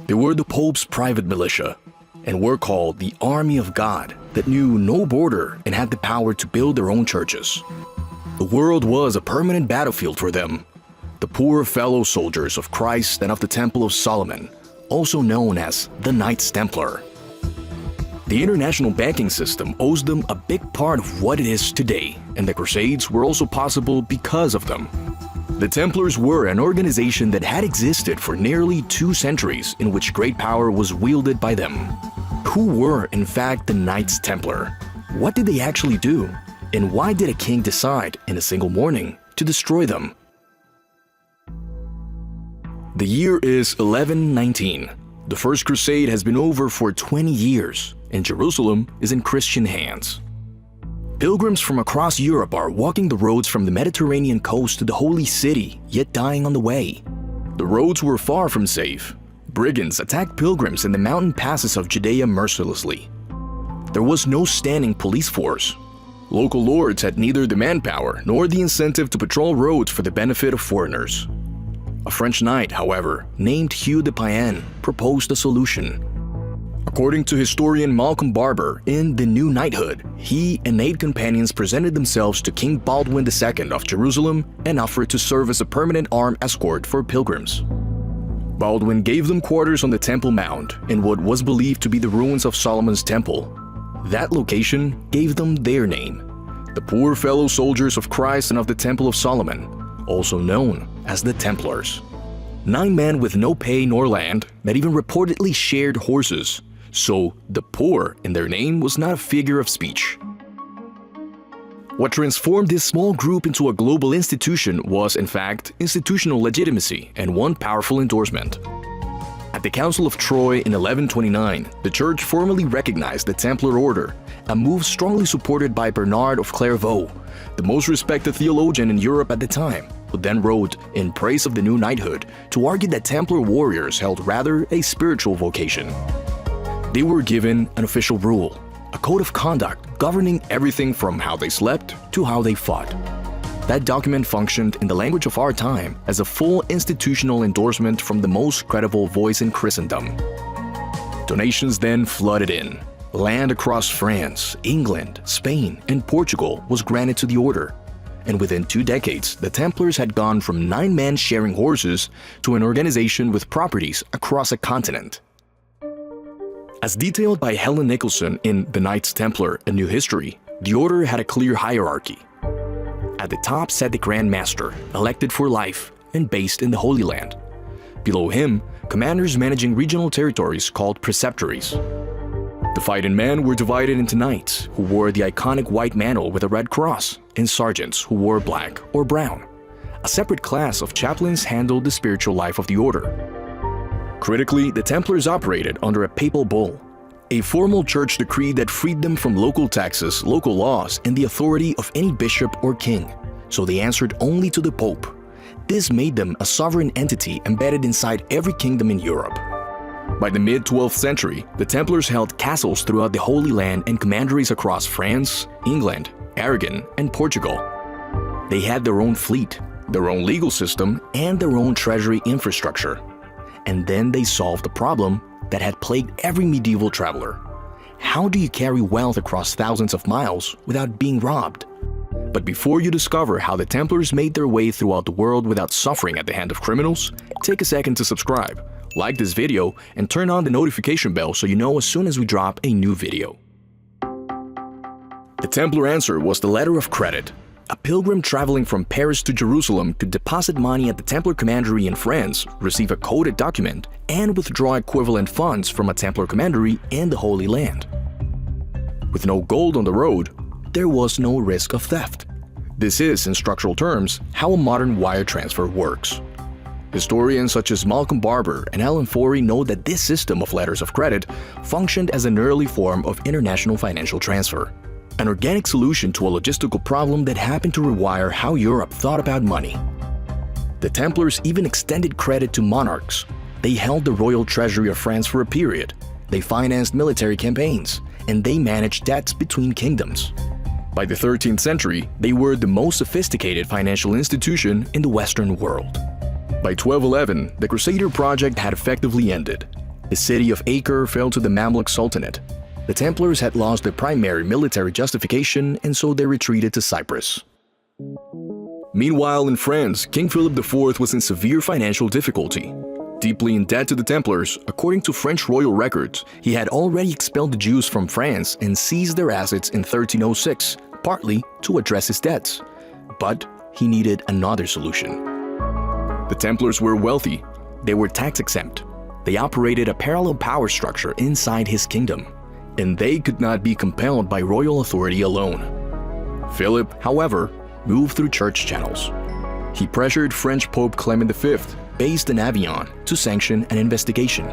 They were the Pope's private militia and were called the Army of God that knew no border and had the power to build their own churches. The world was a permanent battlefield for them. The poor fellow soldiers of Christ and of the Temple of Solomon, also known as the Knights Templar. The international banking system owes them a big part of what it is today, and the Crusades were also possible because of them. The Templars were an organization that had existed for nearly 2 centuries in which great power was wielded by them. Who were, in fact, the Knights Templar? What did they actually do? And why did a king decide, in a single morning, to destroy them? The year is 1119. The First Crusade has been over for 20 years, and Jerusalem is in Christian hands. Pilgrims from across Europe are walking the roads from the Mediterranean coast to the Holy City, yet dying on the way. The roads were far from safe. Brigands attacked pilgrims in the mountain passes of Judea mercilessly. There was no standing police force. Local lords had neither the manpower nor the incentive to patrol roads for the benefit of foreigners. A French knight, however, named Hugues de Payens, proposed a solution. According to historian Malcolm Barber in The New Knighthood, he and 8 companions presented themselves to King Baldwin II of Jerusalem and offered to serve as a permanent armed escort for pilgrims. Baldwin gave them quarters on the Temple Mount in what was believed to be the ruins of Solomon's Temple. That location gave them their name, the poor fellow soldiers of Christ and of the Temple of Solomon, also known as the Templars. 9 men with no pay nor land that even reportedly shared horses, so the poor in their name was not a figure of speech. What transformed this small group into a global institution was, in fact, institutional legitimacy and one powerful endorsement. At the Council of Troy in 1129, the Church formally recognized the Templar Order, a move strongly supported by Bernard of Clairvaux, the most respected theologian in Europe at the time, who then wrote in praise of the new knighthood to argue that Templar warriors held rather a spiritual vocation. They were given an official rule, a code of conduct governing everything from how they slept to how they fought. That document functioned in the language of our time as a full institutional endorsement from the most credible voice in Christendom. Donations then flooded in. Land across France, England, Spain, and Portugal was granted to the order. And within 2 decades, the Templars had gone from 9 men sharing horses to an organization with properties across a continent. As detailed by Helen Nicholson in The Knights Templar, A New History, the order had a clear hierarchy. At the top sat the Grand Master, elected for life and based in the Holy Land. Below him, commanders managing regional territories called preceptories. The fighting men were divided into knights, who wore the iconic white mantle with a red cross, and sergeants who wore black or brown. A separate class of chaplains handled the spiritual life of the order. Critically, the Templars operated under a papal bull, a formal church decree that freed them from local taxes, local laws, and the authority of any bishop or king, so they answered only to the Pope. This made them a sovereign entity embedded inside every kingdom in Europe. By the mid-12th century, the Templars held castles throughout the Holy Land and commanderies across France, England, Aragon, and Portugal. They had their own fleet, their own legal system, and their own treasury infrastructure. And then they solved the problem that had plagued every medieval traveler. How do you carry wealth across thousands of miles without being robbed? But before you discover how the Templars made their way throughout the world without suffering at the hand of criminals, take a second to subscribe, like this video, and turn on the notification bell so you know as soon as we drop a new video. The Templar answer was the letter of credit. A pilgrim traveling from Paris to Jerusalem could deposit money at the Templar commandery in France, receive a coded document, and withdraw equivalent funds from a Templar commandery in the Holy Land. With no gold on the road, there was no risk of theft. This is, in structural terms, how a modern wire transfer works. Historians such as Malcolm Barber and Alan Forey know that this system of letters of credit functioned as an early form of international financial transfer, an organic solution to a logistical problem that happened to rewire how Europe thought about money. The Templars even extended credit to monarchs. They held the royal treasury of France for a period, they financed military campaigns, and they managed debts between kingdoms. By the 13th century, they were the most sophisticated financial institution in the Western world. By 1211, the Crusader project had effectively ended. The city of Acre fell to the Mamluk Sultanate. The Templars had lost their primary military justification, and so they retreated to Cyprus. Meanwhile, in France, King Philip IV was in severe financial difficulty. Deeply in debt to the Templars, according to French royal records, he had already expelled the Jews from France and seized their assets in 1306, partly to address his debts. But he needed another solution. The Templars were wealthy. They were tax-exempt. They operated a parallel power structure inside his kingdom, and they could not be compelled by royal authority alone. Philip, however, moved through church channels. He pressured French Pope Clement V, based in Avignon, to sanction an investigation.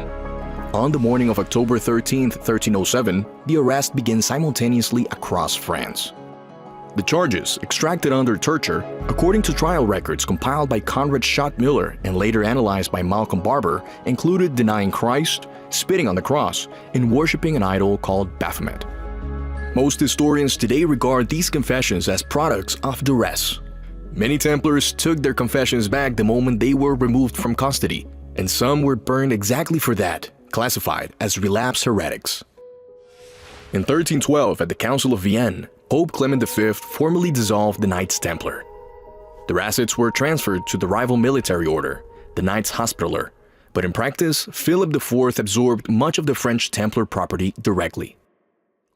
On the morning of October 13, 1307, the arrest began simultaneously across France. The charges, extracted under torture, according to trial records compiled by Conrad Schott-Miller and later analyzed by Malcolm Barber, included denying Christ, spitting on the cross, and worshipping an idol called Baphomet. Most historians today regard these confessions as products of duress. Many Templars took their confessions back the moment they were removed from custody, and some were burned exactly for that, classified as relapsed heretics. In 1312, at the Council of Vienne, Pope Clement V formally dissolved the Knights Templar. Their assets were transferred to the rival military order, the Knights Hospitaller, but in practice, Philip IV absorbed much of the French Templar property directly.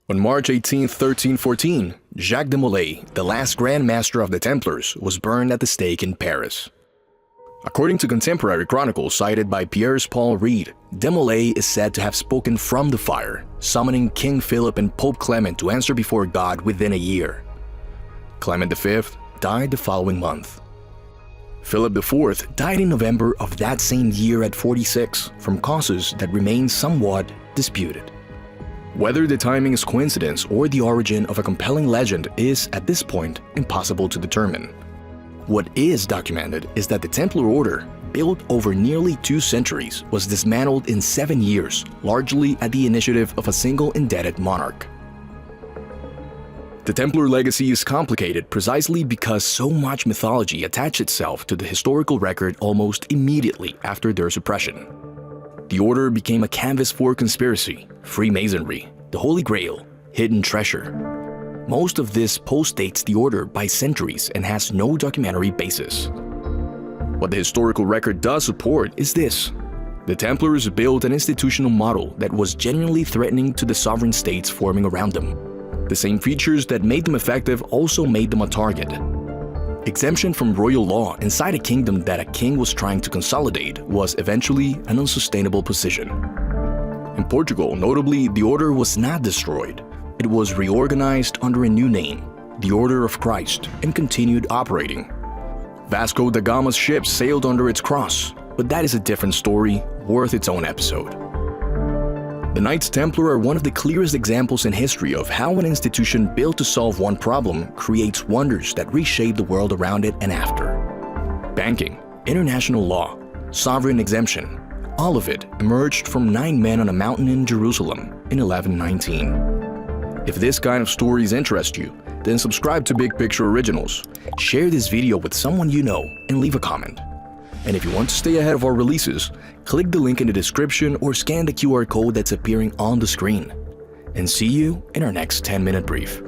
On March 18, 1314, Jacques de Molay, the last Grand Master of the Templars, was burned at the stake in Paris. According to contemporary chronicles cited by Piers-Paul Reed, de Molay is said to have spoken from the fire, summoning King Philip and Pope Clement to answer before God within a year. Clement V died the following month. Philip IV died in November of that same year at 46 from causes that remain somewhat disputed. Whether the timing is coincidence or the origin of a compelling legend is, at this point, impossible to determine. What is documented is that the Templar Order, built over nearly 2 centuries, was dismantled in 7 years, largely at the initiative of a single indebted monarch. The Templar legacy is complicated precisely because so much mythology attached itself to the historical record almost immediately after their suppression. The order became a canvas for conspiracy, Freemasonry, the Holy Grail, hidden treasure. Most of this postdates the order by centuries and has no documentary basis. What the historical record does support is this: the Templars built an institutional model that was genuinely threatening to the sovereign states forming around them. The same features that made them effective also made them a target. Exemption from royal law inside a kingdom that a king was trying to consolidate was eventually an unsustainable position. In Portugal, notably, the order was not destroyed. It was reorganized under a new name, the Order of Christ, and continued operating. Vasco da Gama's ships sailed under its cross, but that is a different story, worth its own episode. The Knights Templar are one of the clearest examples in history of how an institution built to solve one problem creates wonders that reshape the world around it and after. Banking, international law, sovereign exemption, all of it emerged from 9 men on a mountain in Jerusalem in 1119. If this kind of stories interest you, then subscribe to Big Picture Originals, share this video with someone you know, and leave a comment. And if you want to stay ahead of our releases, click the link in the description or scan the QR code that's appearing on the screen. And see you in our next 10-minute brief.